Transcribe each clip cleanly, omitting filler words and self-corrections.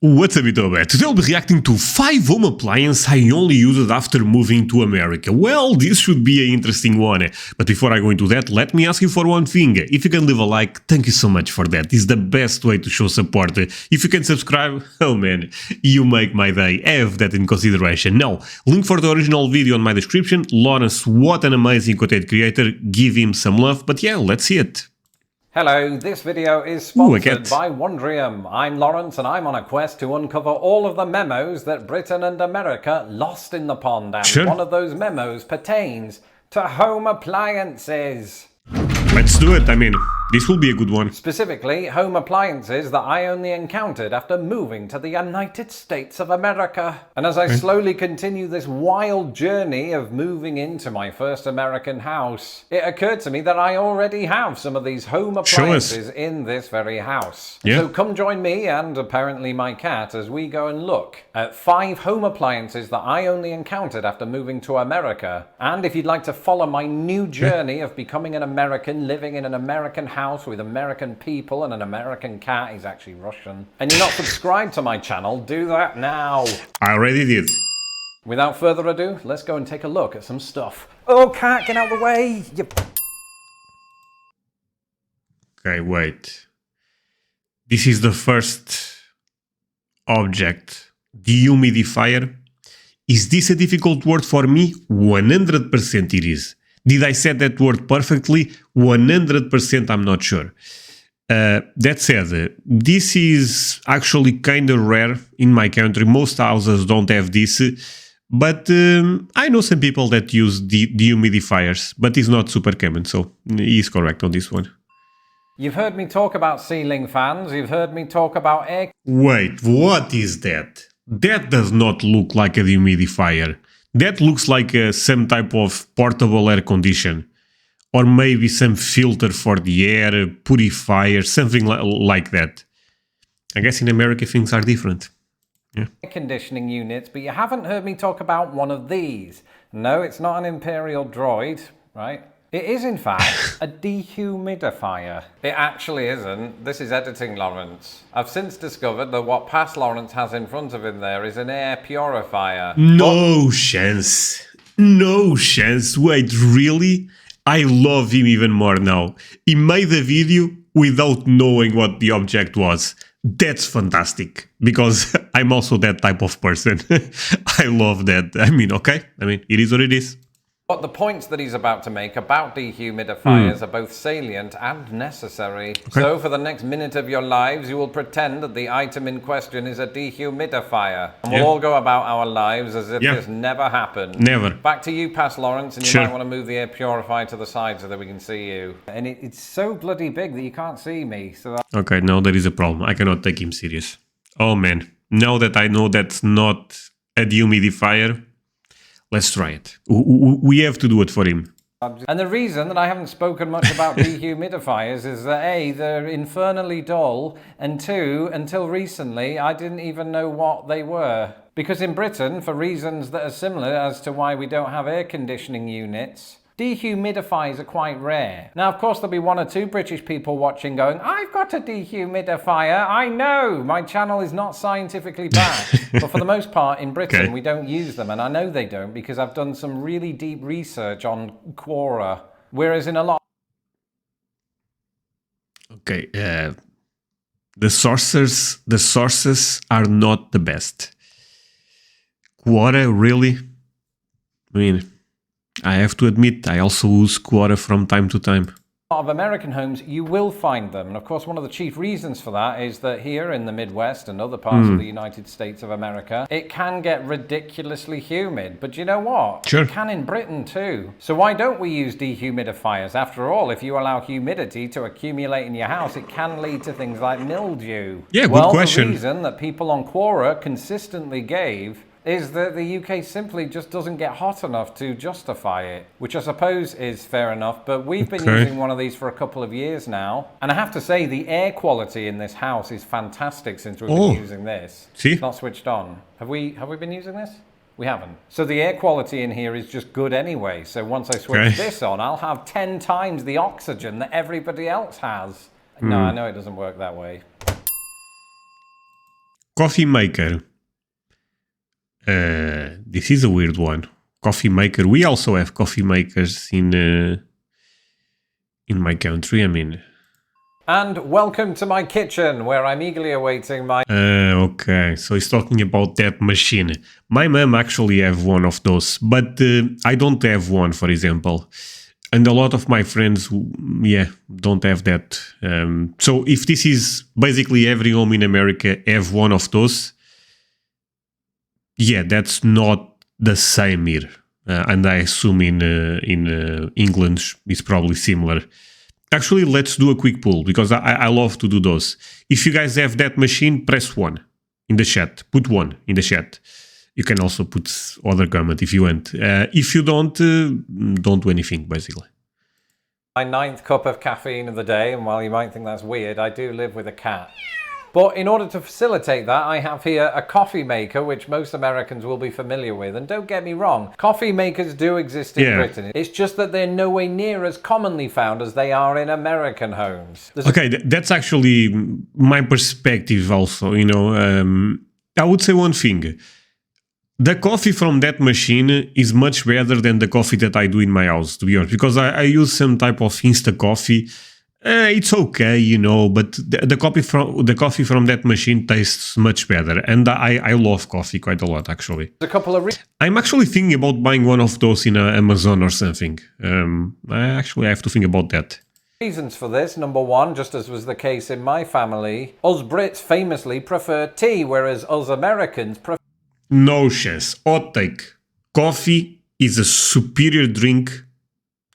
What's up, EUROPEART? Today I'll be reacting to 5 home appliances I only used after moving to America. Well, this should be an interesting one. But before I go into that, let me ask you for one thing. If you can leave a like, thank you so much for that. It's the best way to show support. If you can subscribe, oh man, you make my day. Have that in consideration. Now, link for the original video in my description. Lawrence, what an amazing content creator. Give him some love. But yeah, let's see it. Hello, this video is sponsored by Wondrium. I'm Lawrence and I'm on a quest to uncover all of the memos that Britain and America lost in the pond, and one of those memos pertains to home appliances. Let's do it. I mean, this will be a good one. Specifically, home appliances that I only encountered after moving to the United States of America. And as I slowly continue this wild journey of moving into my first American house, it occurred to me that I already have some of these home appliances in this very house. So come join me and apparently my cat as we go and look at 5 home appliances that I only encountered after moving to America. And if you'd like to follow my new journey of becoming an American, living in an American house with American people and an American cat, he's actually Russian, and you're not subscribed to my channel, do that now. I already did. Without further ado, let's go and take a look at some stuff. Oh, cat, get out of the way! Okay, wait. This is the first object. Dehumidifier. Is this a difficult word for me? 100% it is. Did I say that word perfectly? 100% I'm not sure. That said, this is actually kind of rare in my country. Most houses don't have this, but I know some people that use dehumidifiers, but it's not super common, so he's correct on this one. You've heard me talk about ceiling fans, you've heard me talk about air... Wait, what is that? That does not look like a dehumidifier. That looks like some type of portable air condition, or maybe some filter for the air, purifier, something like that. I guess in America things are different. Yeah. Air conditioning units, but you haven't heard me talk about one of these. No, it's not an Imperial droid, right? It is, in fact, a dehumidifier. It actually isn't. This is editing, Lawrence. I've since discovered that what past Lawrence has in front of him there is an air purifier. No chance. No chance. Wait, really? I love him even more now. He made a video without knowing what the object was. That's fantastic, because I'm also that type of person. I love that. I mean, okay. I mean, it is what it is. But the points that he's about to make about dehumidifiers are both salient and necessary. So for the next minute of your lives, you will pretend that the item in question is a dehumidifier. And we'll all go about our lives as if this never happened. Never. Back to you, past Lawrence, and you might want to move the air purifier to the side so that we can see you. And it's so bloody big that you can't see me. So okay, now there is a problem. I cannot take him serious. Oh man, now that I know that's not a dehumidifier, let's try it. We have to do it for him. And the reason that I haven't spoken much about dehumidifiers is that A, they're infernally dull, and 2, until recently, I didn't even know what they were. Because in Britain, for reasons that are similar as to why we don't have air conditioning units, dehumidifiers are quite rare. Now, of course, there'll be 1 or 2 British people watching going, I've got a dehumidifier, I know, my channel is not scientifically backed. But for the most part, in Britain, we don't use them, and I know they don't because I've done some really deep research on Quora, whereas in a lot... Okay, the sources are not the best. Quora, really? I mean, I have to admit, I also use Quora from time to time. A lot of American homes, you will find them. And of course, one of the chief reasons for that is that here in the Midwest and other parts of the United States of America, it can get ridiculously humid. But you know what? Sure. It can in Britain too. So why don't we use dehumidifiers? After all, if you allow humidity to accumulate in your house, it can lead to things like mildew. Yeah, good question. The reason that people on Quora consistently gave is that the UK simply just doesn't get hot enough to justify it, which I suppose is fair enough, but we've been using one of these for a couple of years now, and I have to say the air quality in this house is fantastic since we've been using this. See? It's not switched on. Have we been using this? We haven't. So the air quality in here is just good anyway, so once I switch this on, I'll have 10 times the oxygen that everybody else has. No, I know it doesn't work that way. Coffee maker. This is a weird one. Coffee maker. We also have coffee makers in my country. I mean. And welcome to my kitchen, where I'm eagerly awaiting my... Okay, so he's talking about that machine. My mom actually have one of those, but I don't have one, for example. And a lot of my friends, don't have that. So if this is basically every home in America have one of those, that's not the same here. And I assume in England it's probably similar. Actually, let's do a quick poll, because I love to do those. If you guys have that machine, press 1 in the chat. Put 1 in the chat. You can also put other comment if you want. If you don't do anything, basically. My 9th cup of caffeine of the day, and while you might think that's weird, I do live with a cat. But in order to facilitate that, I have here a coffee maker, which most Americans will be familiar with. And don't get me wrong, coffee makers do exist in Britain. It's just that they're nowhere near as commonly found as they are in American homes. Okay, that's actually my perspective also, I would say one thing. The coffee from that machine is much better than the coffee that I do in my house, to be honest, because I use some type of Insta coffee. It's okay, but the coffee from that machine tastes much better, and I love coffee quite a lot, actually. A couple of I'm actually thinking about buying one of those in Amazon or something. I have to think about that. Reasons for this. Number one, just as was the case in my family, us Brits famously prefer tea, whereas us Americans prefer... No chance. Hot take. Coffee is a superior drink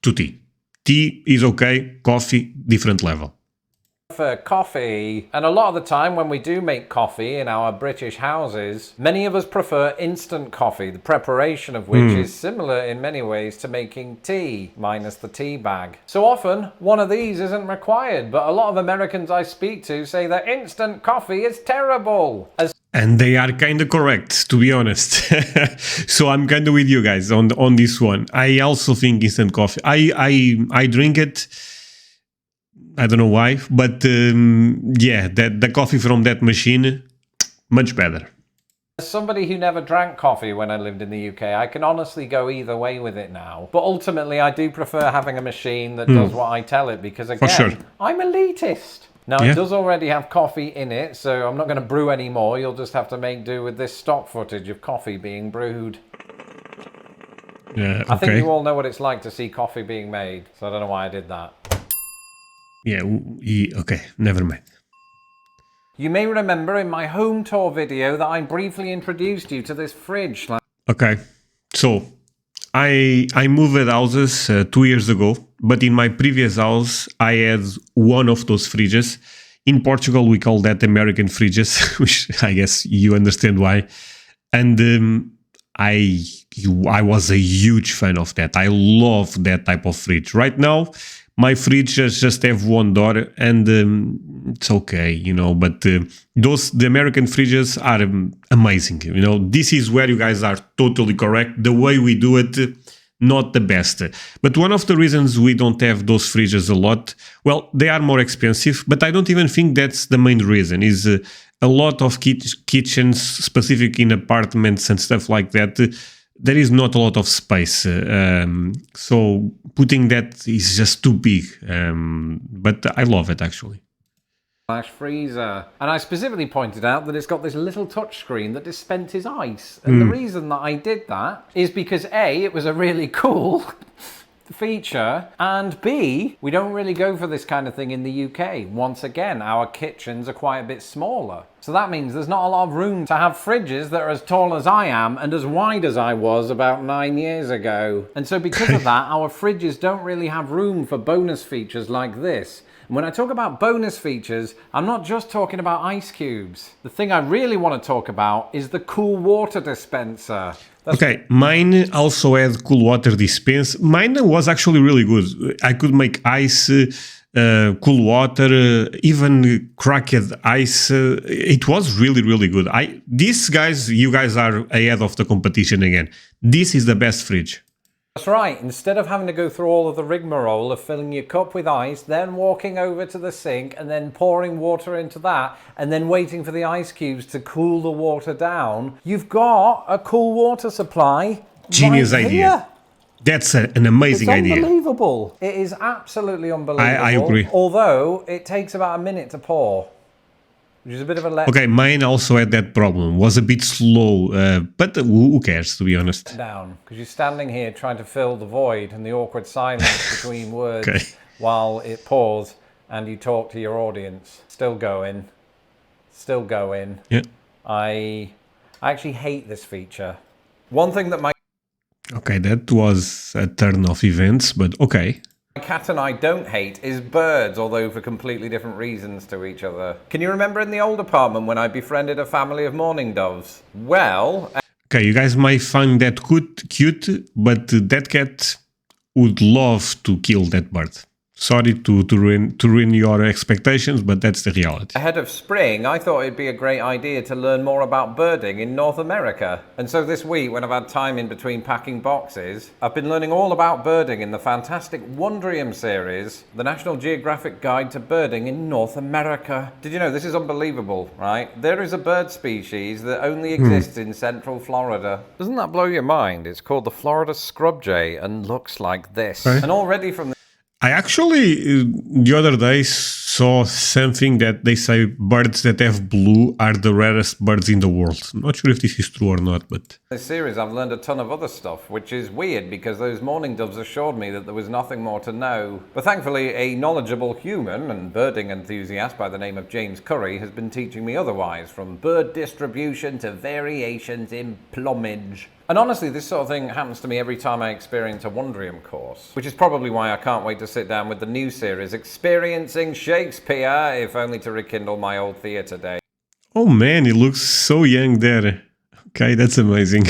to tea. Tea is okay, coffee, different level. For coffee, and a lot of the time when we do make coffee in our British houses, many of us prefer instant coffee, the preparation of which is similar in many ways to making tea, minus the tea bag. So often, one of these isn't required, but a lot of Americans I speak to say that instant coffee is terrible. And they are kind of correct, to be honest. So I'm kind of with you guys on this one. I also think instant coffee. I drink it. I don't know why, but the coffee from that machine, much better. As somebody who never drank coffee when I lived in the UK, I can honestly go either way with it now. But ultimately, I do prefer having a machine that does what I tell it, because again, I'm elitist. Now, it does already have coffee in it, so I'm not going to brew any more. You'll just have to make do with this stock footage of coffee being brewed. I think you all know what it's like to see coffee being made, so I don't know why I did that. Okay, never mind. You may remember in my home tour video that I briefly introduced you to this fridge. Okay, so I moved houses 2 years ago, but in my previous house I had one of those fridges. In Portugal we call that American fridges, which I guess you understand why. And I was a huge fan of that. I love that type of fridge. Right now my fridges just have one door, and it's okay, but the American fridges are amazing. This is where you guys are totally correct. The way we do it, not the best. But one of the reasons we don't have those fridges a lot, well, they are more expensive, but I don't even think that's the main reason. Is a lot of kitchens, specific in apartments and stuff like that, there is not a lot of space, so putting that is just too big, but I love it actually. Freezer. And I specifically pointed out that it's got this little touchscreen that dispenses ice. And the reason that I did that is because A, it was a really cool feature, and B, we don't really go for this kind of thing in the UK. Once again, our kitchens are quite a bit smaller. So that means there's not a lot of room to have fridges that are as tall as I am and as wide as I was about 9 years ago. And so because of that, our fridges don't really have room for bonus features like this. And when I talk about bonus features, I'm not just talking about ice cubes. The thing I really want to talk about is the cool water dispenser. Okay, mine also had cool water dispense. Mine was actually really good. I could make ice, cool water, even cracked ice. It was really, really good. You guys are ahead of the competition again. This is the best fridge. That's right, instead of having to go through all of the rigmarole of filling your cup with ice, then walking over to the sink and then pouring water into that and then waiting for the ice cubes to cool the water down, you've got a cool water supply. Genius right idea. here. That's an amazing It's idea. unbelievable. It is absolutely unbelievable. I agree. Although it takes about a minute to pour, which is a bit of a let Okay, mine also had that problem. Was a bit slow, but who cares, to be honest? down, because you're standing here trying to fill the void and the awkward silence between words Okay. while it pours, and you talk to your audience. Still going. Still going. Yeah. I actually hate this feature. One thing that my Okay, that was a turn of events, but okay. cat and I don't hate is birds, although for completely different reasons to each other. Can you remember in the old apartment when I befriended a family of mourning doves? Well... Okay, you guys might find that cute, but that cat would love to kill that bird. Sorry to ruin your expectations, but that's the reality. Ahead of spring, I thought it'd be a great idea to learn more about birding in North America. And so this week, when I've had time in between packing boxes, I've been learning all about birding in the fantastic Wondrium series, the National Geographic Guide to Birding in North America. Did you know, this is unbelievable, right? There is a bird species that only exists in central Florida. Doesn't that blow your mind? It's called the Florida scrub jay and looks like this. Okay. And already from the I actually, the other day, saw something that they say birds that have blue are the rarest birds in the world. I'm not sure if this is true or not, but... this series I've learned a ton of other stuff, which is weird because those mourning doves assured me that there was nothing more to know. But thankfully, a knowledgeable human and birding enthusiast by the name of James Curry has been teaching me otherwise, from bird distribution to variations in plumage. And honestly, this sort of thing happens to me every time I experience a Wondrium course, which is probably why I can't wait to sit down with the new series, Experiencing Shakespeare, if only to rekindle my old theatre days. Oh man, he looks so young there. Okay, that's amazing.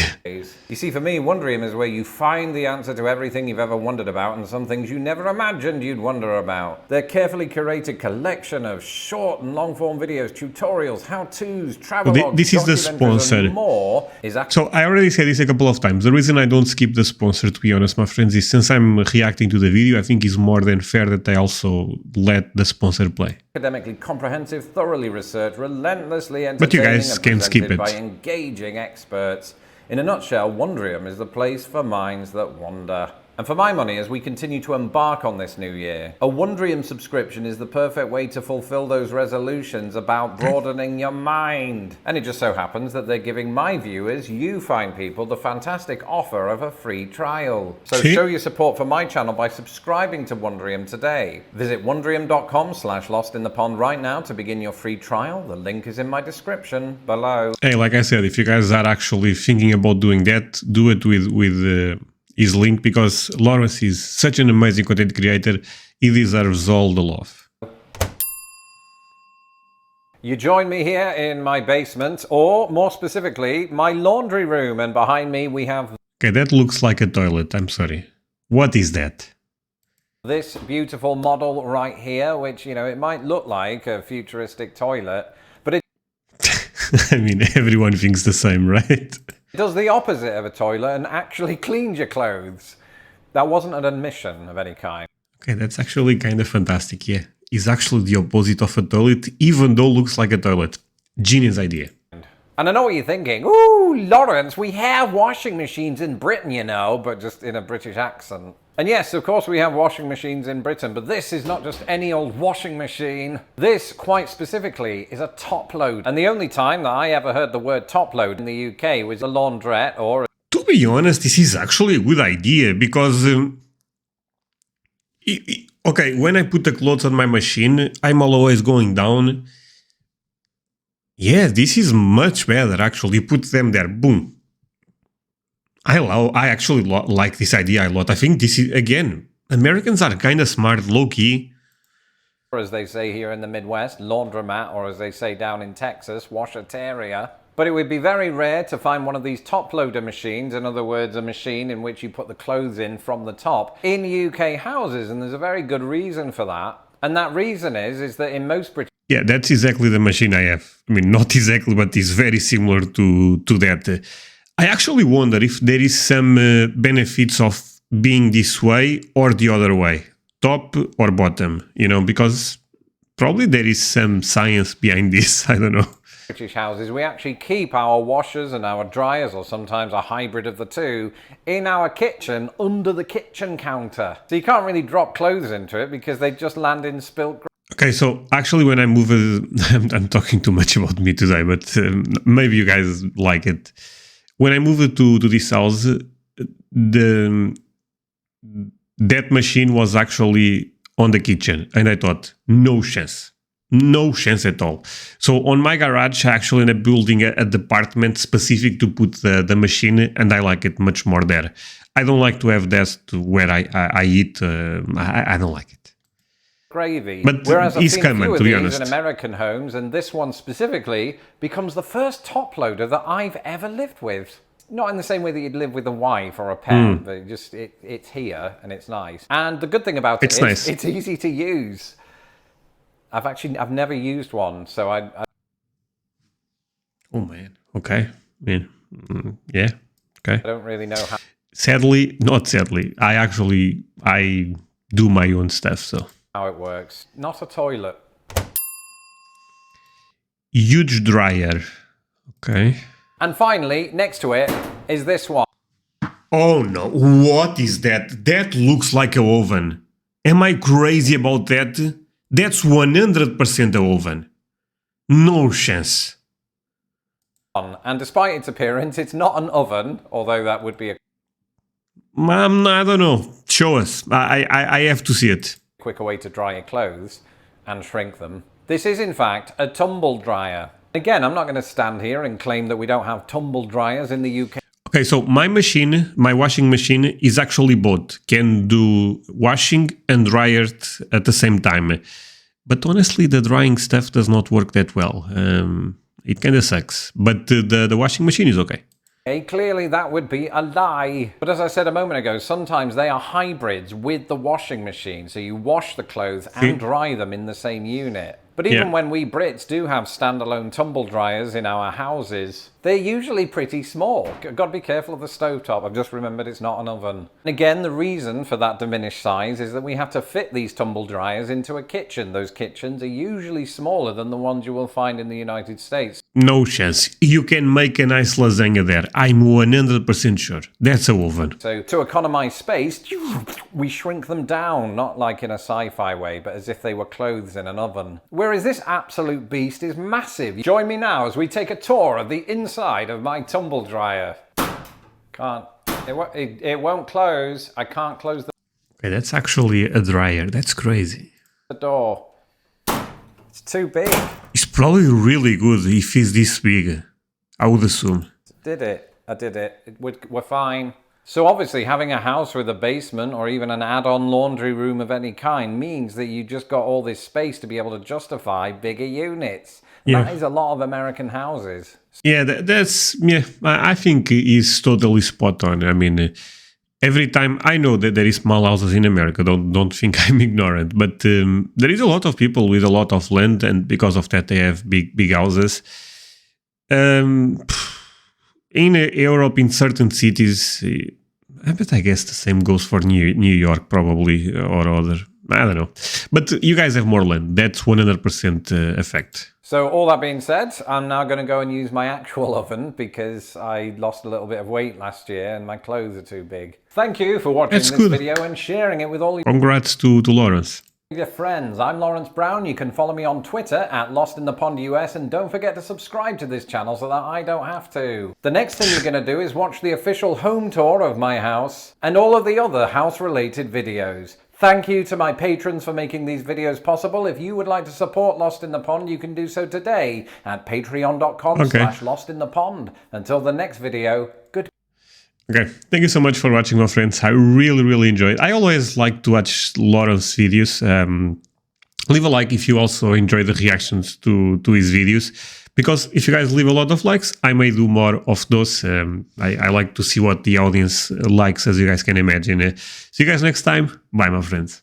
You see, for me, Wondrium is where you find the answer to everything you've ever wondered about and some things you never imagined you'd wonder about. Their carefully curated collection of short and long-form videos, tutorials, how-tos, travelogues, this is the documentaries, sponsor. and more is actually... So I already said this a couple of times. The reason I don't skip the sponsor, to be honest, my friends, is since I'm reacting to the video, I think it's more than fair that I also let the sponsor play. academically comprehensive, thoroughly researched, relentlessly But you entertaining guys and can skip presented it. by engaging experts. In a nutshell, Wondrium is the place for minds that wander. And for my money, as we continue to embark on this new year, a Wondrium subscription is the perfect way to fulfill those resolutions about broadening your mind. And it just so happens that they're giving my viewers, you fine people, the fantastic offer of a free trial. So show your support for my channel by subscribing to Wondrium today. Visit wondrium.com/lostinthepond right now to begin your free trial. The link is in my description below. Hey, like I said, if you guys are actually thinking about doing that, do it with his link, because Lawrence is such an amazing content creator. He deserves all the love. You join me here in my basement, or more specifically, my laundry room, and behind me we have Okay, that looks like a toilet. I'm sorry. What is that? this beautiful model right here, which, you know, it might look like a futuristic toilet, but it I mean, everyone thinks the same, right? does the opposite of a toilet and actually cleans your clothes. That wasn't an admission of any kind. Okay, that's actually kind of fantastic, yeah. It's actually the opposite of a toilet, even though it looks like a toilet. Genius idea. And I know what you're thinking. Ooh, Lawrence, we have washing machines in Britain, you know, but just in a British accent. And yes, of course we have washing machines in Britain, but this is not just any old washing machine. This, quite specifically, is a Toploader. And the only time that I ever heard the word Toploader in the UK was a laundrette or... To be honest, this is actually a good idea, because... okay, when I put the clothes on my machine, I'm always going down. Yeah, this is much better, actually. Put them there, boom. I actually like this idea a lot. I think this is, again, Americans are kind of smart, low-key. Or as they say here in the Midwest, laundromat, or as they say down in Texas, washateria. But it would be very rare to find one of these Toploader machines, in other words, a machine in which you put the clothes in from the top, in UK houses, and there's a very good reason for that. And that reason is that in most British... Yeah, that's exactly the machine I have. I mean, not exactly, but it's very similar to that. I actually wonder if there is some benefits of being this way or the other way, top or bottom, you know, because probably there is some science behind this. I don't know. British houses, we actually keep our washers and our dryers, or sometimes a hybrid of the two, in our kitchen under the kitchen counter. So you can't really drop clothes into it because they just land in spilt. Okay, so actually when I moved, I'm talking too much about me today, but maybe you guys like it. When I moved to this house, that machine was actually on the kitchen, and I thought, no chance. No chance at all. So on my garage, I actually ended up building a department specific to put the machine, and I like it much more there. I don't like to have that where I eat. I don't like it. Gravy. But whereas it's I've seen common, few to of be these honest. in American homes, and this one specifically becomes the first top loader that I've ever lived with. Not in the same way that you'd live with a wife or a pet, but just it's here and it's nice. And the good thing about it is nice. it's easy to use. I've never used one, so I Oh man. Okay. Yeah. Okay. don't really know how. Not sadly. I do my own stuff. So How it works. Not a toilet. huge dryer. Okay. And finally, next to it is this one. Oh no! What is that? That looks like an oven. Am I crazy about that? That's 100% an oven. No chance. And despite its appearance, it's not an oven, although that would be a I don't know. Show us. I have to see it. quicker way to dry your clothes and shrink them. This is in fact a tumble dryer. Again, I'm not going to stand here and claim that we don't have tumble dryers in the UK. Okay, so my washing machine is actually both. Can do washing and dryer at the same time. But honestly, the drying stuff does not work that well. It kind of sucks. But the washing machine is okay. Clearly that would be a lie. But as I said a moment ago, sometimes they are hybrids with the washing machine. So you wash the clothes and dry them in the same unit. But even when we Brits do have standalone tumble dryers in our houses, they're usually pretty small. Got to be careful of the stovetop. I've just remembered it's not an oven. And again, the reason for that diminished size is that we have to fit these tumble dryers into a kitchen. Those kitchens are usually smaller than the ones you will find in the United States. No chance. You can make a nice lasagna there. I'm 100% sure. That's an oven. So to economize space, we shrink them down, not like in a sci-fi way, but as if they were clothes in an oven. Whereas this absolute beast is massive. Join me now as we take a tour of the inside of my tumble dryer. It won't close. I can't close Okay, that's actually a dryer. That's crazy. the door. It's too big. It's probably really good if it's this big. I would assume. I did it. We're fine. So obviously having a house with a basement or even an add-on laundry room of any kind means that you just got all this space to be able to justify bigger units. That is a lot of American houses. Yeah, I think it's totally spot on. I mean, every time I know that there is small houses in America, don't think I'm ignorant, but there is a lot of people with a lot of land, and because of that they have big houses. In Europe, in certain cities, but I guess the same goes for New York probably, or other. I don't know. But you guys have more land. That's 100% effect. So all that being said, I'm now going to go and use my actual oven because I lost a little bit of weight last year and my clothes are too big. Thank you for watching this video and sharing it with all your Congrats to Lawrence. Dear friends, I'm Lawrence Brown. You can follow me on Twitter at LostInThePondUS, and don't forget to subscribe to this channel so that I don't have to. The next thing you're going to do is watch the official home tour of my house and all of the other house-related videos. Thank you to my patrons for making these videos possible. If you would like to support Lost in the Pond, you can do so today at patreon.com/LostInThePond. Until the next video, goodbye. Okay, thank you so much for watching, my friends. I really enjoyed it. I always like to watch Lawrence videos. Leave a like if you also enjoy the reactions to his videos, because if you guys leave a lot of likes, I may do more of those. I like to see what the audience likes, as you guys can imagine. See you guys next time. Bye, my friends.